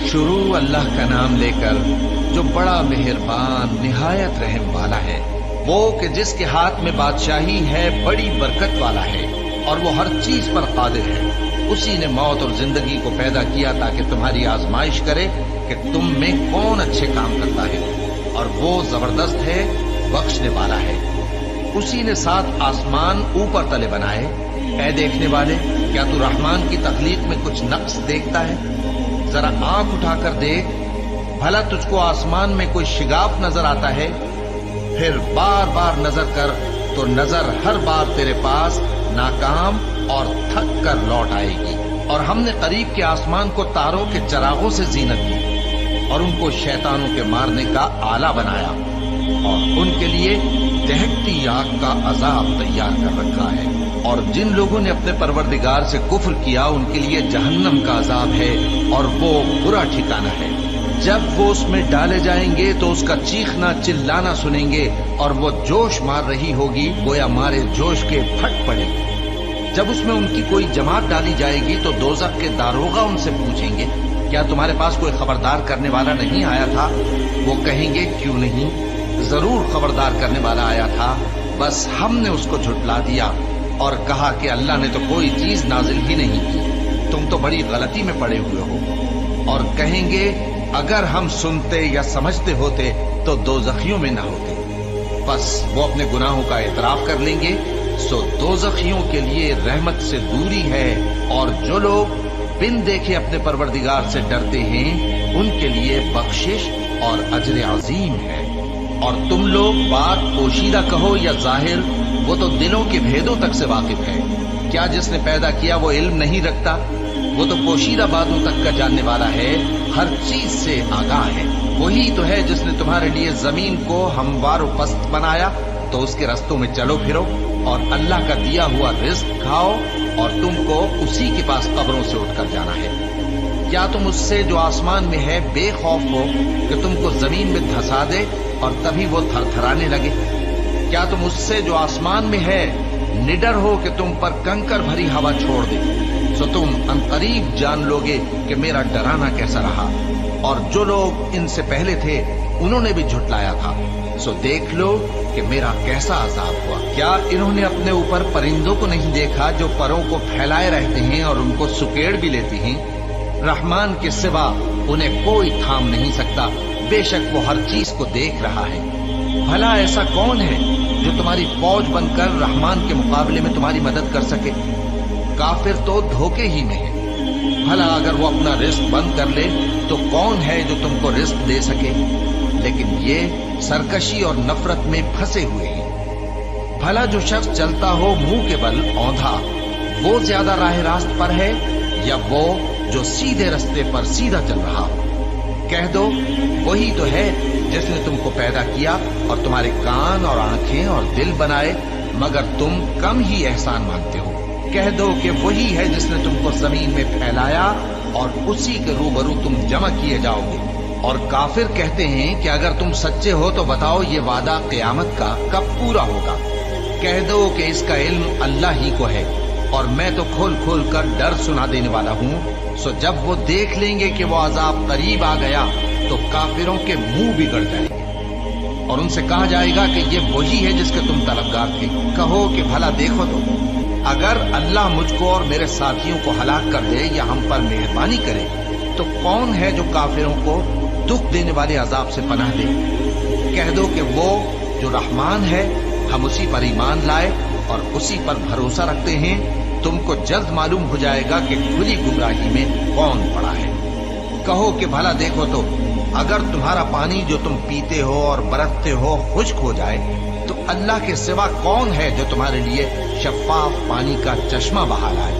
शुरू अल्लाह का नाम लेकर जो बड़ा मेहरबान निहायत रहम वाला है, वो कि जिसके हाथ में बादशाही है, बड़ी बरकत वाला है और वो हर चीज पर कादिर है। उसी ने मौत और जिंदगी को पैदा किया ताकि तुम्हारी आजमाइश करे कि तुम में कौन अच्छे काम करता है, और वो जबरदस्त है, बख्शने वाला है। उसी ने 7 आसमान ऊपर तले बनाए। ऐ देखने वाले, क्या तू रहमान की तख्लीक में कुछ नक्स देखता है? जरा आंख उठाकर देख, भला तुझको आसमान में कोई शिगाफ नजर आता है? फिर बार बार नजर कर तो नजर हर बार तेरे पास नाकाम और थक कर लौट आएगी। और हमने करीब के आसमान को तारों के चरागों से जीनत दी और उनको शैतानों के मारने का आला बनाया, और उनके लिए दहकती आग का अजाब तैयार कर रखा है। और जिन लोगों ने अपने परवरदिगार से कुफ्र किया, उनके लिए जहन्नम का अजाब है और वो बुरा ठिकाना है। जब वो उसमें डाले जाएंगे तो उसका चीखना चिल्लाना सुनेंगे, और वो जोश मार रही होगी, गोया मारे जोश के फट पड़ेगी। जब उसमें उनकी कोई जमात डाली जाएगी तो दोज़ख के दारोगा उनसे पूछेंगे, क्या तुम्हारे पास कोई खबरदार करने वाला नहीं आया था? वो कहेंगे, क्यों नहीं, जरूर खबरदार करने वाला आया था, बस हमने उसको झुटला दिया और कहा कि अल्लाह ने तो कोई चीज नाजिल ही नहीं की, तुम तो बड़ी गलती में पड़े हुए हो। और कहेंगे, अगर हम सुनते या समझते होते तो दोज़खियों में न होते। बस वो अपने गुनाहों का इतराफ कर लेंगे। सो दोज़खियों के लिए रहमत से दूरी है, और जो लोग बिन देखे अपने परवरदिगार से डरते हैं, उनके लिए बख्शिश और अजर अजीम है। और तुम लोग बात पोशीदा कहो या जाहिर, वो तो दिलों के भेदों तक से वाकिफ है। क्या जिसने पैदा किया वो इल्म नहीं रखता? वो तो पोशीदा बातों तक का जानने वाला है, हर चीज से आगाह है। वही तो है जिसने तुम्हारे लिए जमीन को हमवार व पस्त बनाया, तो उसके रस्तों में चलो फिरो और अल्लाह का दिया हुआ रिज्क खाओ, और तुमको उसी के पास कब्रों से उठकर जाना है। क्या तुम उससे जो आसमान में है बेखौफ हो कि तुमको जमीन में धंसा दे और तभी वो थरथराने लगे? क्या तुम उससे जो आसमान में है निडर हो कि तुम पर कंकर भरी हवा छोड़ दे? सो तुम अनकरीब जान लोगे कि मेरा डराना कैसा रहा। और जो लोग इनसे पहले थे उन्होंने भी झुटलाया था, सो देख लो कि मेरा कैसा अजाब हुआ। क्या इन्होंने अपने ऊपर परिंदों को नहीं देखा जो परों को फैलाए रहते हैं और उनको सुकेड़ भी लेते हैं? रहमान के सिवा उन्हें कोई थाम नहीं सकता, बेशक वो हर चीज को देख रहा है। भला ऐसा कौन है जो तुम्हारी फौज बनकर रहमान के मुकाबले में तुम्हारी मदद कर सके? काफिर तो धोखे ही में है। भला अगर वो अपना रिस्क बंद कर ले तो कौन है जो तुमको रिस्क दे सके? लेकिन ये सरकशी और नफरत में फंसे हुए हैं। भला जो शख्स चलता हो मुंह के बल औंधा, वो ज्यादा राह रास्त पर है या वो जो सीधे रास्ते पर सीधा चल रहा हो? कह दो, वही तो है जिसने तुमको पैदा किया और तुम्हारे कान और आंखें और दिल बनाए, मगर तुम कम ही एहसान मानते हो। कह दो कि वही है जिसने तुमको जमीन में फैलाया और उसी के रूबरू तुम जमा किए जाओगे। और काफिर कहते हैं कि अगर तुम सच्चे हो तो बताओ ये वादा क़यामत का कब पूरा होगा? कह दो कि इसका इल्म अल्लाह ही को है, और मैं तो खोल खोल कर डर सुना देने वाला हूँ। सो जब वो देख लेंगे कि वो अजाब करीब आ गया तो काफिरों के मुंह बिगड़ जाएंगे और उनसे कहा जाएगा कि ये वही है जिसके तुम तलबगार थे। कहो कि भला देखो तो, अगर अल्लाह मुझको और मेरे साथियों को हलाक कर दे या हम पर मेहरबानी करे तो कौन है जो काफिरों को दुख देने वाले अजाब से पनाह दे? कह दो कि वो जो रहमान है, हम उसी पर ईमान लाए और उसी पर भरोसा रखते हैं। तुमको जल्द मालूम हो जाएगा कि खुली गुमराही में कौन पड़ा है। कहो कि भला देखो तो, अगर तुम्हारा पानी जो तुम पीते हो और बरतते हो खुश्क हो जाए तो अल्लाह के सिवा कौन है जो तुम्हारे लिए शफाफ पानी का चश्मा बहा लाए?